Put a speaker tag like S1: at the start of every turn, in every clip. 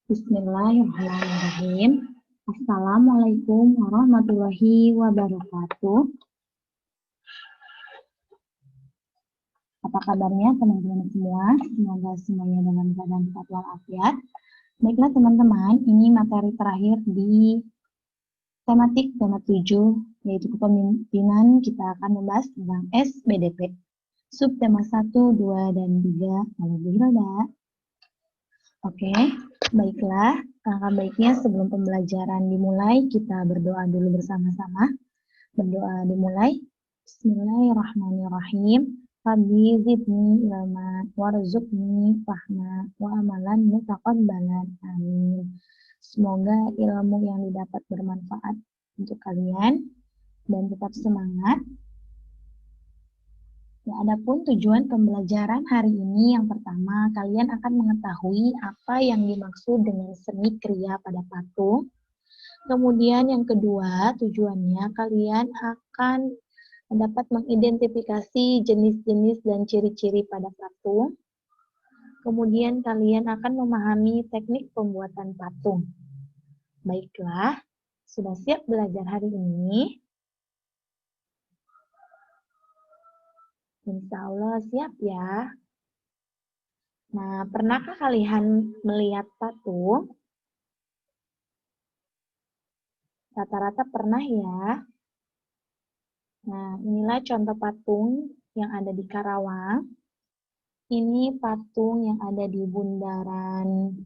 S1: Bismillahirrahmanirrahim. Assalamualaikum warahmatullahi wabarakatuh. Apa kabarnya teman-teman semua? Semoga semuanya dalam keadaan sehat walafiat. Baiklah teman-teman, ini materi terakhir di tematik tema 7, yaitu kepemimpinan. Kita akan membahas tentang SBDP. Subtema 1, 2, dan 3. Oke, baiklah. Langkah baiknya sebelum pembelajaran dimulai, kita berdoa dulu bersama-sama. Berdoa dimulai. Bismillahirrahmanirrahim. Rabbi zidni ilman warzuqni fahma wa amalan mutaqabbalan. Amin. Semoga ilmu yang didapat bermanfaat untuk kalian dan tetap semangat. Ya, adapun tujuan pembelajaran hari ini, yang pertama, kalian akan mengetahui apa yang dimaksud dengan seni kriya pada patung. Kemudian yang kedua, tujuannya kalian akan dapat mengidentifikasi jenis-jenis dan ciri-ciri pada patung. Kemudian kalian akan memahami teknik pembuatan patung. Baiklah, sudah siap belajar hari ini? Insya Allah siap ya. Nah, pernahkah kalian melihat patung? Rata-rata pernah ya. Nah, inilah contoh patung yang ada di Karawang. Ini patung yang ada di bundaran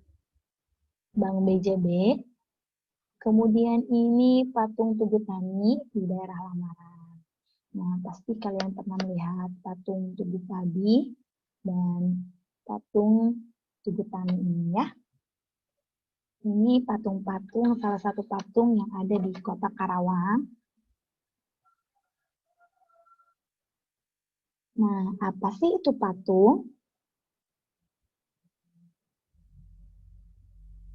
S1: Bank BJB. Kemudian ini patung Tugu Tani di daerah Lamaran. Nah, pasti kalian pernah melihat patung Tugu Padi dan patung Tugu Tani ini ya. Ini patung-patung, salah satu patung yang ada di kota Karawang. Nah, apa sih itu patung?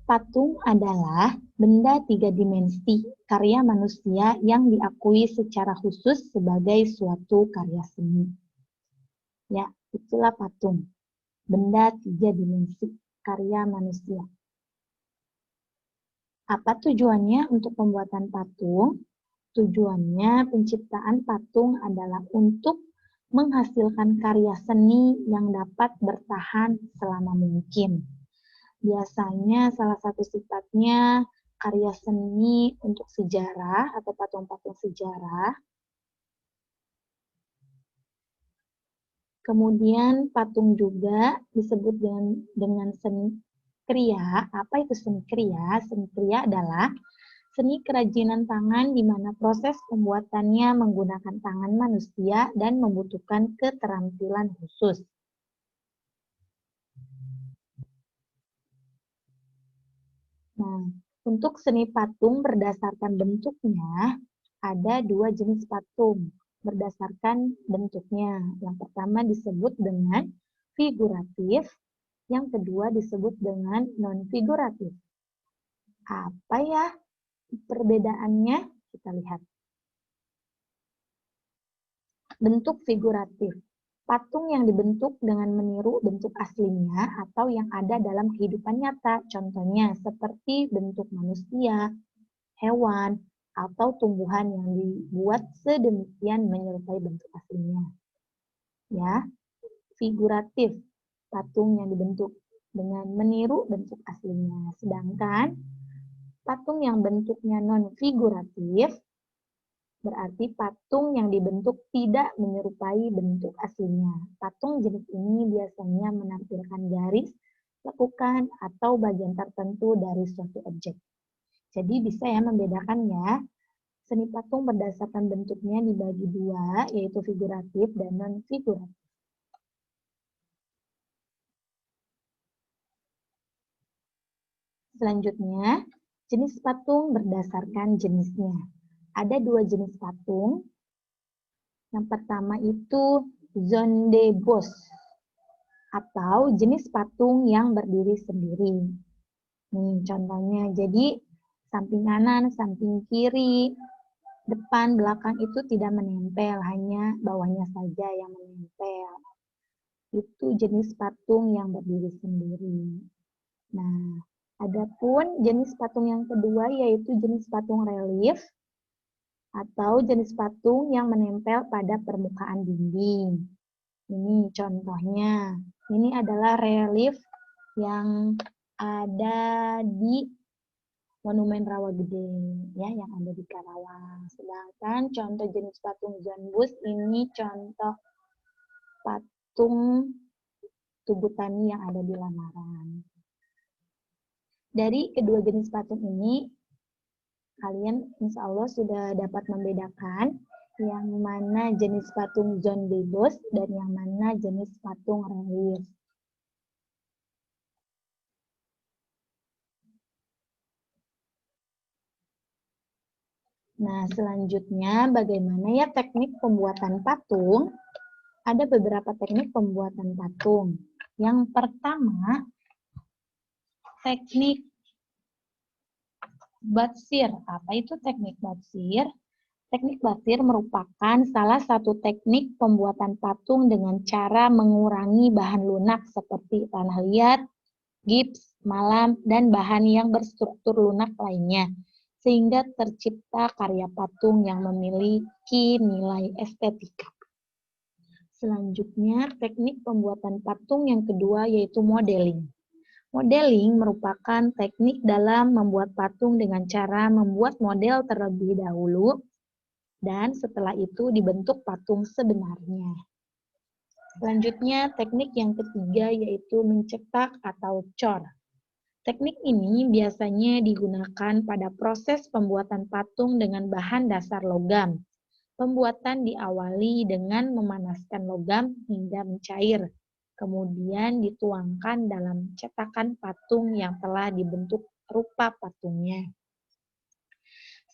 S1: Patung adalah benda tiga dimensi karya manusia yang diakui secara khusus sebagai suatu karya seni. Ya, itulah patung. Benda tiga dimensi karya manusia. Apa tujuannya untuk pembuatan patung? Tujuannya penciptaan patung adalah untuk menghasilkan karya seni yang dapat bertahan selama mungkin. Biasanya salah satu sifatnya karya seni untuk sejarah atau patung-patung sejarah. Kemudian patung juga disebut dengan seni kriya. Apa itu seni kriya? Seni kriya adalah seni kerajinan tangan di mana proses pembuatannya menggunakan tangan manusia dan membutuhkan keterampilan khusus. Nah, untuk seni patung berdasarkan bentuknya, ada dua jenis patung berdasarkan bentuknya. Yang pertama disebut dengan figuratif, yang kedua disebut dengan non-figuratif. Apa ya perbedaannya? Kita lihat. Bentuk figuratif. Patung yang dibentuk dengan meniru bentuk aslinya atau yang ada dalam kehidupan nyata. Contohnya seperti bentuk manusia, hewan, atau tumbuhan yang dibuat sedemikian menyerupai bentuk aslinya. Ya, figuratif. Patung yang dibentuk dengan meniru bentuk aslinya. Sedangkan patung yang bentuknya non-figuratif berarti patung yang dibentuk tidak menyerupai bentuk aslinya. Patung jenis ini biasanya menampilkan garis, lekukan, atau bagian tertentu dari suatu objek. Jadi bisa ya membedakan ya. Seni patung berdasarkan bentuknya dibagi dua, yaitu figuratif dan non-figuratif. Selanjutnya, jenis patung berdasarkan jenisnya. Ada dua jenis patung. Yang pertama itu Zonde-Bos atau jenis patung yang berdiri sendiri. Nih contohnya, jadi samping kanan, samping kiri, depan, belakang itu tidak menempel, hanya bawahnya saja yang menempel. Itu jenis patung yang berdiri sendiri. Nah, Adapun jenis patung yang kedua yaitu jenis patung relief atau jenis patung yang menempel pada permukaan dinding. Ini contohnya. Ini adalah relief yang ada di Monumen Rawagede, ya, yang ada di Karawang. Sedangkan contoh jenis patung John Bush ini contoh patung Tugu Tani yang ada di Lamaran. Dari kedua jenis patung ini, kalian insya Allah sudah dapat membedakan yang mana jenis patung John B. Bush dan yang mana jenis patung relief. Nah, selanjutnya bagaimana ya teknik pembuatan patung? Ada beberapa teknik pembuatan patung. Yang pertama, teknik batsir. Apa itu teknik batsir? Teknik batsir merupakan salah satu teknik pembuatan patung dengan cara mengurangi bahan lunak seperti tanah liat, gips, malam, dan bahan yang berstruktur lunak lainnya, sehingga tercipta karya patung yang memiliki nilai estetika. Selanjutnya, teknik pembuatan patung yang kedua yaitu modeling. Modeling merupakan teknik dalam membuat patung dengan cara membuat model terlebih dahulu dan setelah itu dibentuk patung sebenarnya. Selanjutnya, teknik yang ketiga yaitu mencetak atau cor. Teknik ini biasanya digunakan pada proses pembuatan patung dengan bahan dasar logam. Pembuatan diawali dengan memanaskan logam hingga mencair, kemudian dituangkan dalam cetakan patung yang telah dibentuk rupa patungnya.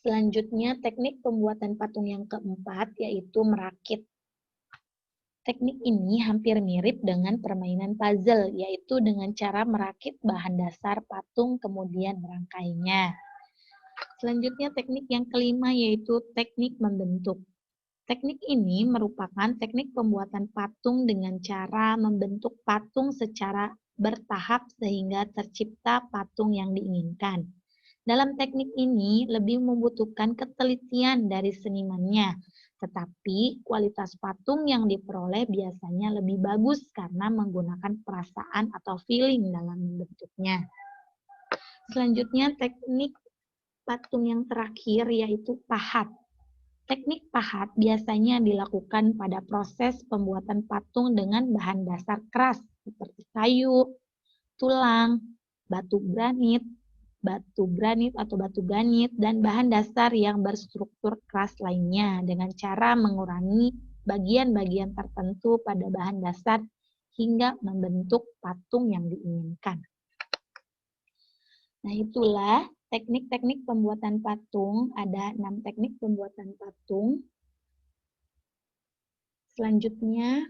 S1: Selanjutnya, teknik pembuatan patung yang keempat yaitu merakit. Teknik ini hampir mirip dengan permainan puzzle, yaitu dengan cara merakit bahan dasar patung kemudian merangkainya. Selanjutnya, teknik yang kelima yaitu teknik membentuk. Teknik ini merupakan teknik pembuatan patung dengan cara membentuk patung secara bertahap sehingga tercipta patung yang diinginkan. Dalam teknik ini lebih membutuhkan ketelitian dari senimannya, tetapi kualitas patung yang diperoleh biasanya lebih bagus karena menggunakan perasaan atau feeling dalam membentuknya. Selanjutnya teknik patung yang terakhir yaitu pahat. Teknik pahat biasanya dilakukan pada proses pembuatan patung dengan bahan dasar keras seperti kayu, tulang, batu granit atau batu granit, dan bahan dasar yang berstruktur keras lainnya dengan cara mengurangi bagian-bagian tertentu pada bahan dasar hingga membentuk patung yang diinginkan. Nah, itulah teknik-teknik pembuatan patung. Ada 6 teknik pembuatan patung. Selanjutnya,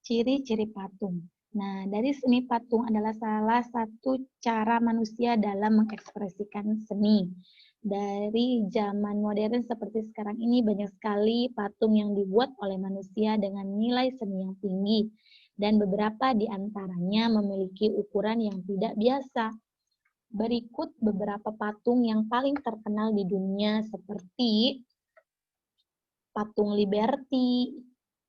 S1: ciri-ciri patung. Nah, dari seni patung adalah salah satu cara manusia dalam mengekspresikan seni. Dari zaman modern seperti sekarang ini banyak sekali patung yang dibuat oleh manusia dengan nilai seni yang tinggi. Dan beberapa di antaranya memiliki ukuran yang tidak biasa. Berikut beberapa patung yang paling terkenal di dunia seperti patung Liberty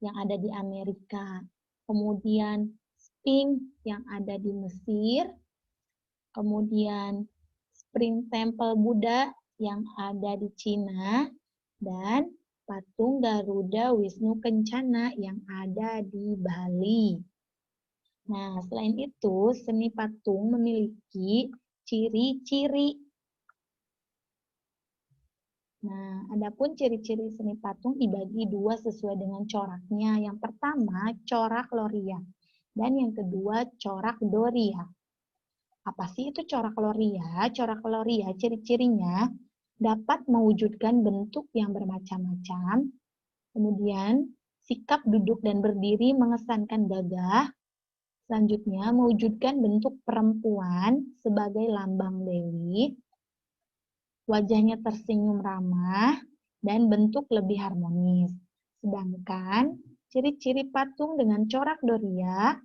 S1: yang ada di Amerika, kemudian Sphinx yang ada di Mesir, kemudian Spring Temple Buddha yang ada di Cina, dan patung Garuda Wisnu Kencana yang ada di Bali. Nah, selain itu, seni patung memiliki ciri-ciri. Nah, adapun ciri-ciri seni patung dibagi dua sesuai dengan coraknya. Yang pertama, corak loria. Dan yang kedua, corak doria. Apa sih itu corak loria? Corak loria ciri-cirinya dapat mewujudkan bentuk yang bermacam-macam. Kemudian, sikap duduk dan berdiri mengesankan gagah. Selanjutnya, mewujudkan bentuk perempuan sebagai lambang dewi. Wajahnya tersenyum ramah, dan bentuk lebih harmonis. Sedangkan ciri-ciri patung dengan corak doria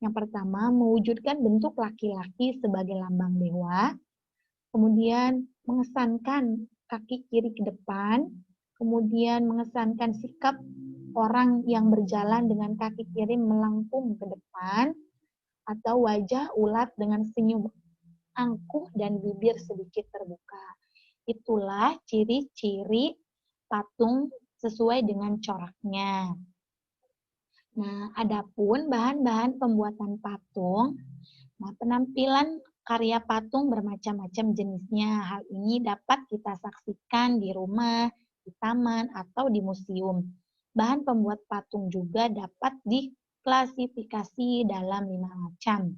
S1: Yang pertama, mewujudkan bentuk laki-laki sebagai lambang dewa, kemudian mengesankan kaki kiri ke depan, kemudian mengesankan sikap orang yang berjalan dengan kaki kiri melengkung ke depan, atau wajah ulat dengan senyum angkuh dan bibir sedikit terbuka. Itulah ciri-ciri patung sesuai dengan coraknya. Nah, adapun bahan-bahan pembuatan patung, nah penampilan karya patung bermacam-macam jenisnya. Hal ini dapat kita saksikan di rumah, di taman, atau di museum. Bahan pembuat patung juga dapat diklasifikasi dalam 5 macam.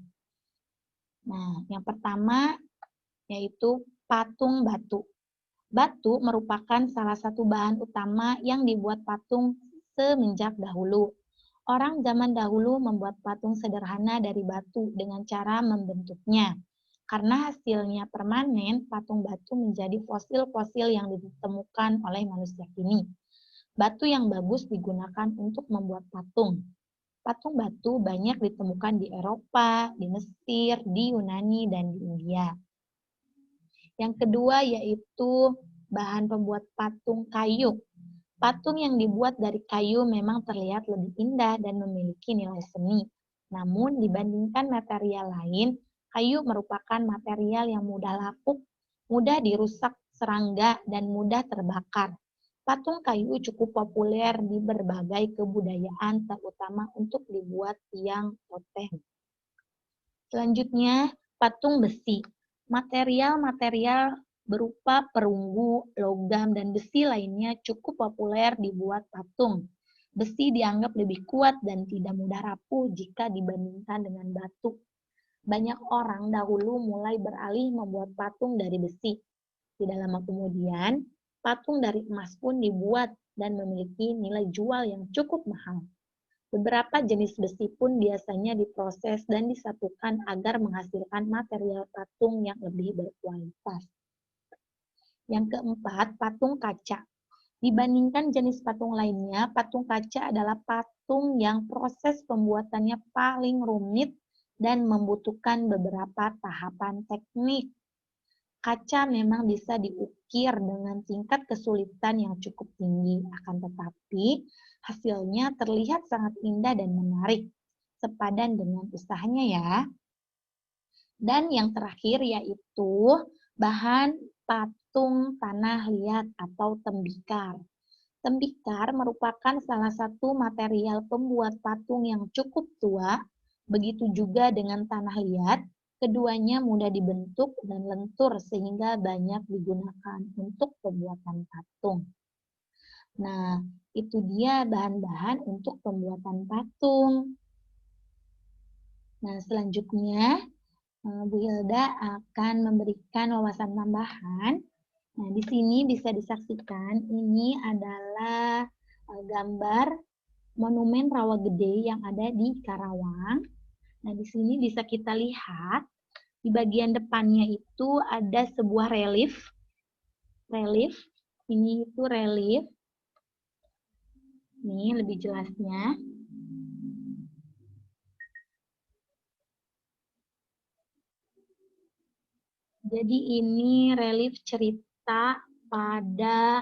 S1: Nah, yang pertama yaitu patung batu. Batu merupakan salah satu bahan utama yang dibuat patung semenjak dahulu. Orang zaman dahulu membuat patung sederhana dari batu dengan cara membentuknya. Karena hasilnya permanen, patung batu menjadi fosil-fosil yang ditemukan oleh manusia kini. Batu yang bagus digunakan untuk membuat patung. Patung batu banyak ditemukan di Eropa, di Mesir, di Yunani, dan di India. Yang kedua yaitu bahan pembuat patung kayu. Patung yang dibuat dari kayu memang terlihat lebih indah dan memiliki nilai seni. Namun dibandingkan material lain, kayu merupakan material yang mudah lapuk, mudah dirusak serangga, dan mudah terbakar. Patung kayu cukup populer di berbagai kebudayaan, terutama untuk dibuat tiang totem. Selanjutnya, patung besi. Material-material berupa perunggu, logam, dan besi lainnya cukup populer dibuat patung. Besi dianggap lebih kuat dan tidak mudah rapuh jika dibandingkan dengan batu. Banyak orang dahulu mulai beralih membuat patung dari besi. Tidak lama kemudian, patung dari emas pun dibuat dan memiliki nilai jual yang cukup mahal. Beberapa jenis besi pun biasanya diproses dan disatukan agar menghasilkan material patung yang lebih berkualitas. Yang keempat, patung kaca. Dibandingkan jenis patung lainnya, patung kaca adalah patung yang proses pembuatannya paling rumit dan membutuhkan beberapa tahapan teknik. Kaca memang bisa diukir dengan tingkat kesulitan yang cukup tinggi, akan tetapi hasilnya terlihat sangat indah dan menarik, sepadan dengan usahanya ya. Dan yang terakhir yaitu bahan patung tanah liat atau tembikar. Tembikar merupakan salah satu material pembuat patung yang cukup tua, begitu juga dengan tanah liat. Keduanya mudah dibentuk dan lentur sehingga banyak digunakan untuk pembuatan patung. Nah, itu dia bahan-bahan untuk pembuatan patung. Nah, selanjutnya Bu Hilda akan memberikan wawasan tambahan. Nah, di sini bisa disaksikan ini adalah gambar Monumen Rawagede yang ada di Karawang. Nah, di sini bisa kita lihat di bagian depannya itu ada sebuah relief. Relief, ini itu relief. Nih lebih jelasnya. Jadi ini relief cerita pada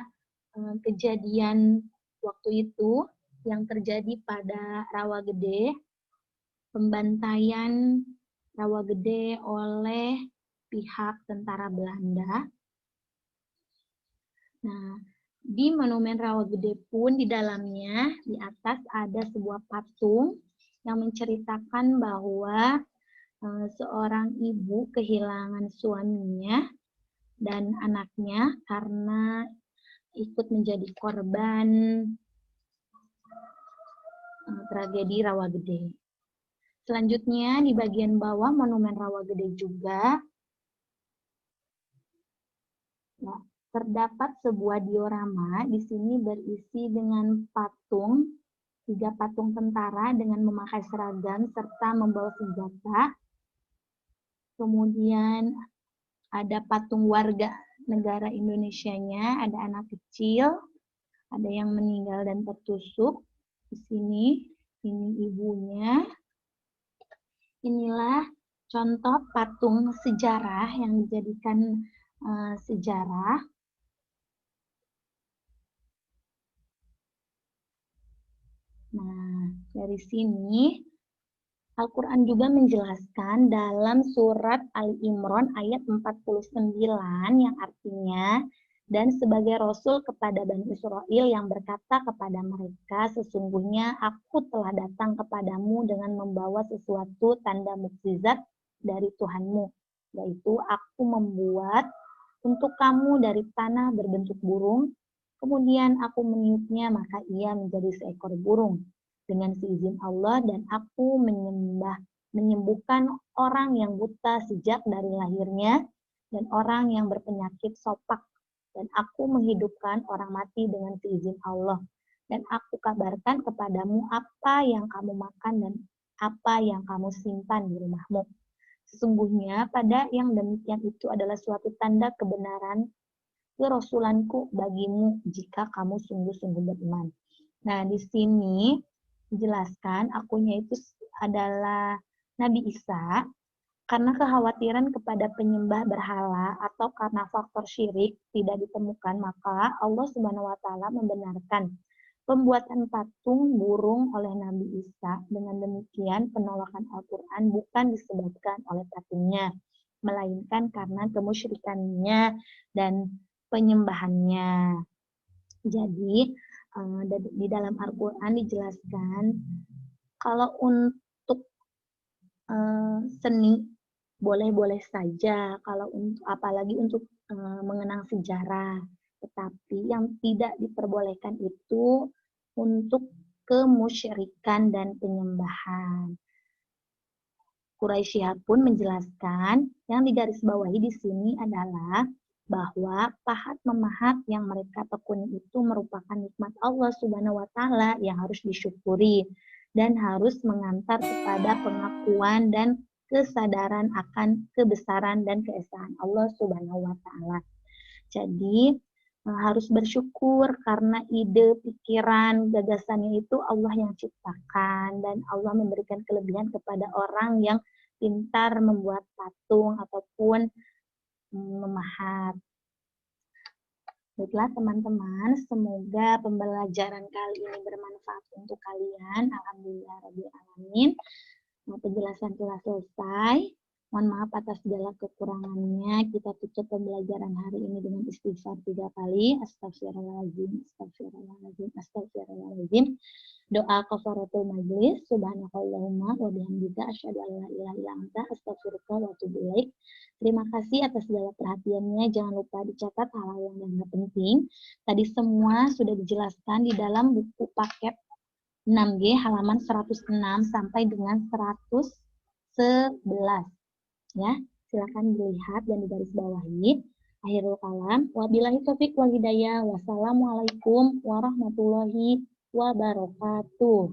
S1: kejadian waktu itu yang terjadi pada Rawagede, pembantaian Rawagede oleh pihak tentara Belanda. Nah, di Monumen Rawagede pun di dalamnya, di atas ada sebuah patung yang menceritakan bahwa seorang ibu kehilangan suaminya dan anaknya karena ikut menjadi korban tragedi Rawagede. Selanjutnya di bagian bawah Monumen Rawagede juga terdapat sebuah diorama. Di sini berisi dengan patung, 3 patung tentara dengan memakai seragam serta membawa senjata. Kemudian ada patung warga negara Indonesianya, ada anak kecil, ada yang meninggal dan tertusuk. Di sini, ini ibunya. Inilah contoh patung sejarah yang dijadikan sejarah. Nah, dari sini Al-Quran juga menjelaskan dalam surat Ali Imran ayat 49 yang artinya, dan sebagai Rasul kepada Bani Israel yang berkata kepada mereka, sesungguhnya aku telah datang kepadamu dengan membawa sesuatu tanda mukjizat dari Tuhanmu, yaitu aku membuat untuk kamu dari tanah berbentuk burung, kemudian aku meniupnya maka ia menjadi seekor burung dengan seizin Allah, dan aku menyembuhkan orang yang buta sejak dari lahirnya dan orang yang berpenyakit sopak, dan aku menghidupkan orang mati dengan seizin Allah, dan aku kabarkan kepadamu apa yang kamu makan dan apa yang kamu simpan di rumahmu. Sesungguhnya pada yang demikian itu adalah suatu tanda kebenaran kerasulanku bagimu jika kamu sungguh-sungguh beriman. Nah, di sini dijelaskan akunya itu adalah Nabi Isa karena kekhawatiran kepada penyembah berhala atau karena faktor syirik tidak ditemukan, maka Allah Subhanahu wa taala membenarkan pembuatan patung burung oleh Nabi Isa. Dengan demikian, penolakan Al-Qur'an bukan disebabkan oleh patungnya, melainkan karena kemusyrikannya dan penyembahannya. Jadi, di dalam Al-Quran dijelaskan kalau untuk seni boleh-boleh saja, kalau apalagi untuk mengenang sejarah, tetapi yang tidak diperbolehkan itu untuk kemusyrikan dan penyembahan. Quraisyah pun menjelaskan yang digarisbawahi di sini adalah bahwa pahat memahat yang mereka tekuni itu merupakan nikmat Allah Subhanahu wa taala yang harus disyukuri dan harus mengantar kepada pengakuan dan kesadaran akan kebesaran dan keesaan Allah Subhanahu wa taala. Jadi harus bersyukur karena ide, pikiran, gagasannya itu Allah yang ciptakan, dan Allah memberikan kelebihan kepada orang yang pintar membuat patung ataupun memahat. Baiklah teman-teman, semoga pembelajaran kali ini bermanfaat untuk kalian. Alhamdulillahirrahmanirrahim. Penjelasan telah selesai. Mohon maaf atas segala kekurangannya. Kita tutup pembelajaran hari ini dengan istighfar 3 kali. Astagfirullahaladzim, astagfirullahaladzim, astagfirullahaladzim. Doa kafaratul majlis. Subhanakallahumma wa bihamdika asyhadu an la ilaha illa anta astaghfiruka wa atubu ilaik. Terima kasih atas segala perhatiannya. Jangan lupa dicatat hal-hal yang dianggap penting. Tadi semua sudah dijelaskan di dalam buku paket 6G halaman 106 sampai dengan 111. Ya, silakan dilihat dan digarisbawahi. Akhirul kalam. Wabillahi taufik wal hidayah. Wassalamualaikum warahmatullahi wabarakatuh.